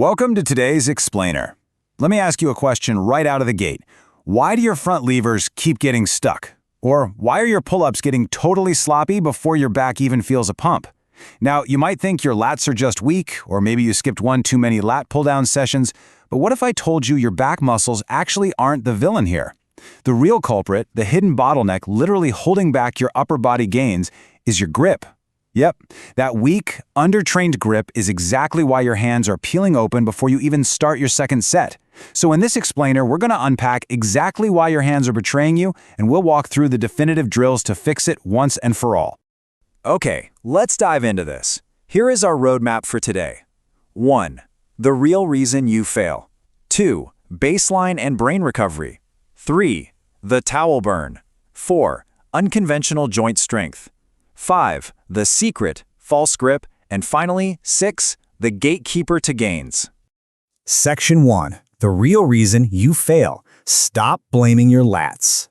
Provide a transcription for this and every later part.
Welcome to today's Explainer. Let me ask you a question right out of the gate. Why do your front levers keep getting stuck? Or why are your pull-ups getting totally sloppy before your back even feels a pump? Now, you might think your lats are just weak, or maybe you skipped one too many lat pull-down sessions, but what if I told you your back muscles actually aren't the villain here? The real culprit, the hidden bottleneck literally holding back your upper body gains, is your grip. Yep, that weak, undertrained grip is exactly why your hands are peeling open before you even start your second set. So in this explainer, we're going to unpack exactly why your hands are betraying you, and we'll walk through the definitive drills to fix it once and for all. Okay, let's dive into this. Here is our roadmap for today. 1. The real reason you fail. 2. Baseline and brain recovery. 3. The towel burn. 4. Unconventional joint strength. 5. The secret, false grip. And finally, 6. The gatekeeper to gains. Section 1. The real reason you fail. Stop blaming your lats.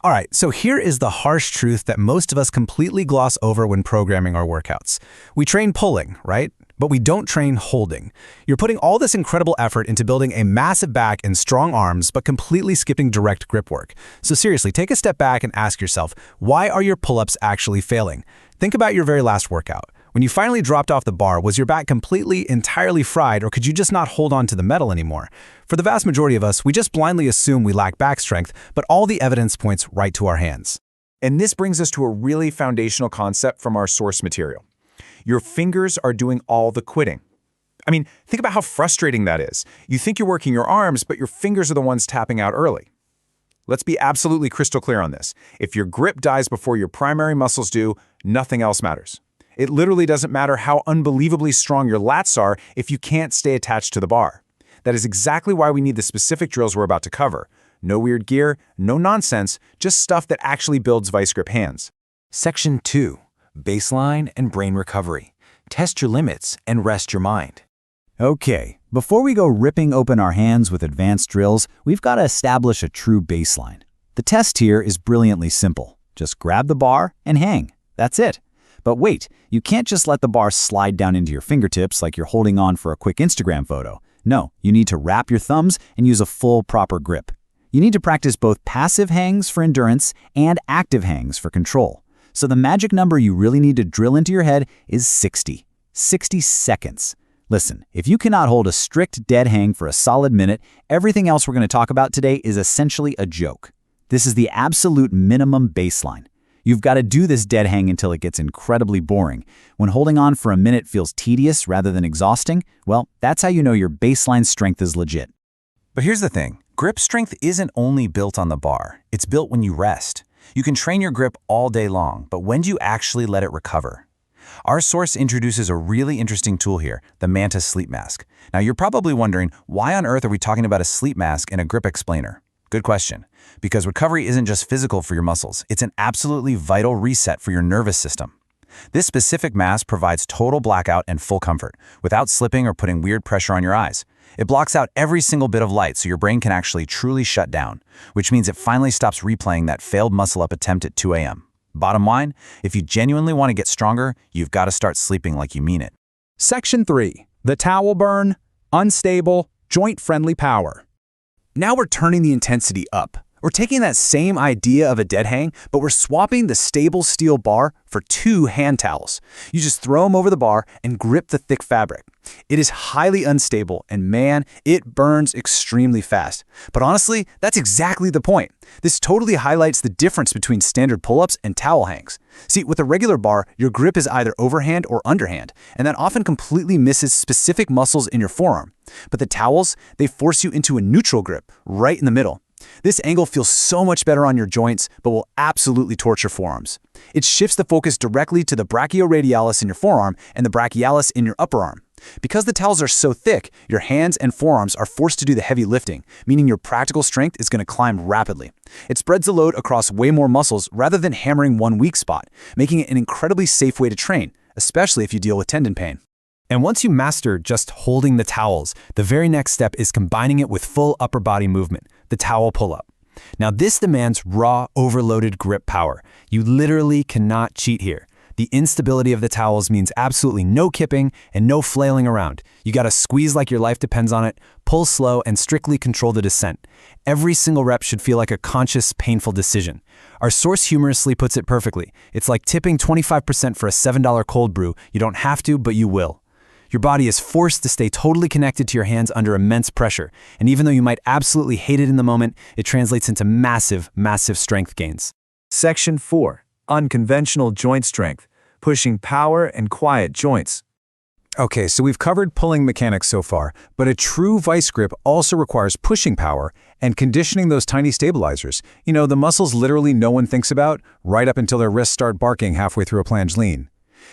All right, so here is the harsh truth that most of us completely gloss over when programming our workouts. We train pulling, right? But we don't train holding. You're putting all this incredible effort into building a massive back and strong arms, but completely skipping direct grip work. So seriously, take a step back and ask yourself, why are your pull-ups actually failing? Think about your very last workout. When you finally dropped off the bar, was your back completely, entirely fried, or could you just not hold on to the metal anymore? For the vast majority of us, we just blindly assume we lack back strength, but all the evidence points right to our hands. And this brings us to a really foundational concept from our source material. Your fingers are doing all the quitting. I mean, think about how frustrating that is. You think you're working your arms, but your fingers are the ones tapping out early. Let's be absolutely crystal clear on this. If your grip dies before your primary muscles do, nothing else matters. It literally doesn't matter how unbelievably strong your lats are if you can't stay attached to the bar. That is exactly why we need the specific drills we're about to cover. No weird gear, no nonsense, just stuff that actually builds vice grip hands. Section 2. Baseline and brain recovery. Test your limits and rest your mind. Okay, before we go ripping open our hands with advanced drills, we've got to establish a true baseline. The test here is brilliantly simple. Just grab the bar and hang. That's it. But wait, you can't just let the bar slide down into your fingertips like you're holding on for a quick Instagram photo. No, you need to wrap your thumbs and use a full proper grip. You need to practice both passive hangs for endurance and active hangs for control. So the magic number you really need to drill into your head is 60. 60 seconds. Listen, if you cannot hold a strict dead hang for a solid minute, everything else we're going to talk about today is essentially a joke. This is the absolute minimum baseline. You've got to do this dead hang until it gets incredibly boring. When holding on for a minute feels tedious rather than exhausting, well, that's how you know your baseline strength is legit. But here's the thing. Grip strength isn't only built on the bar. It's built when you rest. You can train your grip all day long, but when do you actually let it recover? Our source introduces a really interesting tool here, the Manta Sleep Mask. Now you're probably wondering, why on earth are we talking about a sleep mask in a grip explainer? Good question. Because recovery isn't just physical for your muscles, it's an absolutely vital reset for your nervous system. This specific mask provides total blackout and full comfort, without slipping or putting weird pressure on your eyes. It blocks out every single bit of light so your brain can actually truly shut down, which means it finally stops replaying that failed muscle-up attempt at 2 a.m. Bottom line, if you genuinely want to get stronger, you've got to start sleeping like you mean it. Section 3. The towel burn, unstable, joint-friendly power. Now we're turning the intensity up. We're taking that same idea of a dead hang, but we're swapping the stable steel bar for 2 hand towels. You just throw them over the bar and grip the thick fabric. It is highly unstable, and man, it burns extremely fast. But honestly, that's exactly the point. This totally highlights the difference between standard pull-ups and towel hangs. See, with a regular bar, your grip is either overhand or underhand, and that often completely misses specific muscles in your forearm. But the towels, they force you into a neutral grip, right in the middle. This angle feels so much better on your joints, but will absolutely torch your forearms. It shifts the focus directly to the brachioradialis in your forearm and the brachialis in your upper arm. Because the towels are so thick, your hands and forearms are forced to do the heavy lifting, meaning your practical strength is going to climb rapidly. It spreads the load across way more muscles rather than hammering one weak spot, making it an incredibly safe way to train, especially if you deal with tendon pain. And once you master just holding the towels, the very next step is combining it with full upper body movement, the towel pull-up. Now this demands raw, overloaded grip power. You literally cannot cheat here. The instability of the towels means absolutely no kipping and no flailing around. You gotta squeeze like your life depends on it, pull slow, and strictly control the descent. Every single rep should feel like a conscious, painful decision. Our source humorously puts it perfectly. It's like tipping 25% for a $7 cold brew. You don't have to, but you will. Your body is forced to stay totally connected to your hands under immense pressure, and even though you might absolutely hate it in the moment, it translates into massive, massive strength gains. Section 4. Unconventional joint strength, pushing power and quiet joints. Okay, so we've covered pulling mechanics so far, but a true vice grip also requires pushing power and conditioning those tiny stabilizers. You know, the muscles literally no one thinks about, right up until their wrists start barking halfway through a plunge lean.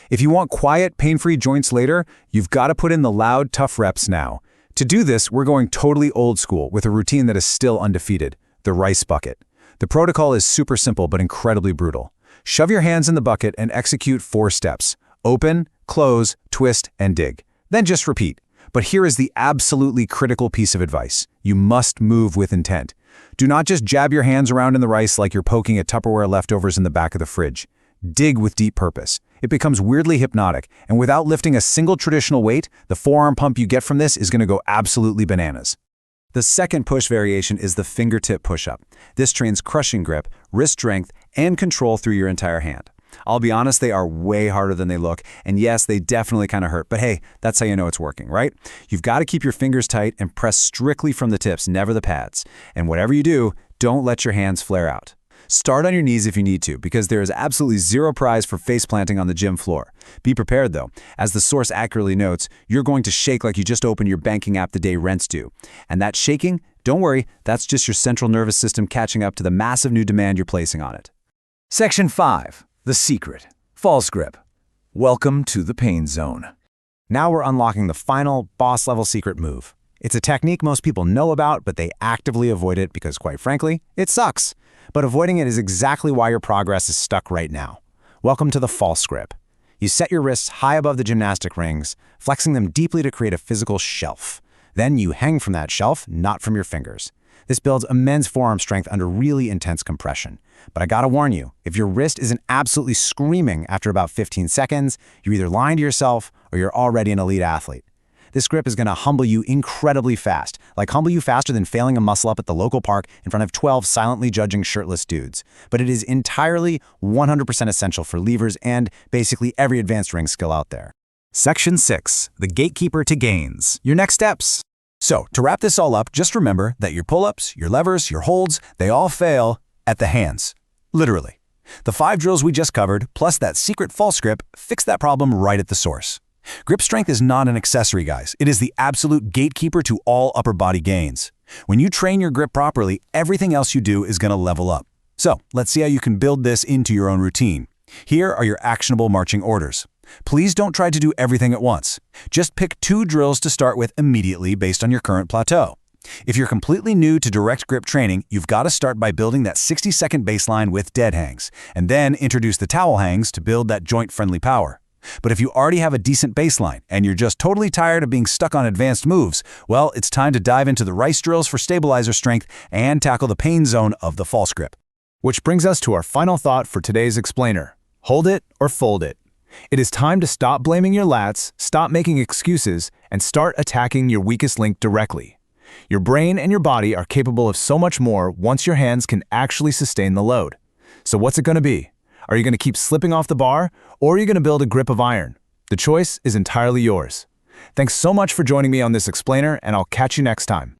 If you want quiet, pain-free joints later, you've got to put in the loud, tough reps now. To do this, we're going totally old school with a routine that is still undefeated, the rice bucket. The protocol is super simple but incredibly brutal. Shove your hands in the bucket and execute 4 steps. Open, close, twist, and dig. Then just repeat. But here is the absolutely critical piece of advice. You must move with intent. Do not just jab your hands around in the rice like you're poking at Tupperware leftovers in the back of the fridge. Dig with deep purpose. It becomes weirdly hypnotic, and without lifting a single traditional weight, the forearm pump you get from this is going to go absolutely bananas. The second push variation is the fingertip push-up. This trains crushing grip, wrist strength, and control through your entire hand. I'll be honest, they are way harder than they look, and yes, they definitely kind of hurt, but hey, that's how you know it's working, right? You've got to keep your fingers tight and press strictly from the tips, never the pads. And whatever you do, don't let your hands flare out. Start on your knees if you need to, because there is absolutely zero prize for face planting on the gym floor. Be prepared though. As the source accurately notes, you're going to shake like you just opened your banking app the day rent's due. And that shaking, don't worry, that's just your central nervous system catching up to the massive new demand you're placing on it. Section 5. The secret. False grip. Welcome to the pain zone. Now we're unlocking the final boss-level secret move. It's a technique most people know about, but they actively avoid it because, quite frankly, it sucks. But avoiding it is exactly why your progress is stuck right now. Welcome to the false grip. You set your wrists high above the gymnastic rings, flexing them deeply to create a physical shelf. Then you hang from that shelf, not from your fingers. This builds immense forearm strength under really intense compression. But I gotta warn you, if your wrist isn't absolutely screaming after about 15 seconds, you're either lying to yourself or you're already an elite athlete. This grip is gonna humble you incredibly fast, like humble you faster than failing a muscle-up at the local park in front of 12 silently judging shirtless dudes. But it is entirely 100% essential for levers and basically every advanced ring skill out there. Section 6. The gatekeeper to gains. Your next steps. So, to wrap this all up, just remember that your pull-ups, your levers, your holds, they all fail at the hands. Literally. The 5 drills we just covered, plus that secret false grip, fix that problem right at the source. Grip strength is not an accessory, guys. It is the absolute gatekeeper to all upper body gains. When you train your grip properly, everything else you do is going to level up. So, let's see how you can build this into your own routine. Here are your actionable marching orders. Please don't try to do everything at once. Just pick 2 drills to start with immediately based on your current plateau. If you're completely new to direct grip training, you've got to start by building that 60-second baseline with dead hangs, and then introduce the towel hangs to build that joint-friendly power. But if you already have a decent baseline and you're just totally tired of being stuck on advanced moves, well, it's time to dive into the rice drills for stabilizer strength and tackle the pain zone of the false grip. Which brings us to our final thought for today's explainer. Hold it or fold it. It is time to stop blaming your lats, stop making excuses, and start attacking your weakest link directly. Your brain and your body are capable of so much more once your hands can actually sustain the load. So what's it going to be? Are you going to keep slipping off the bar, or are you going to build a grip of iron? The choice is entirely yours. Thanks so much for joining me on this explainer, and I'll catch you next time.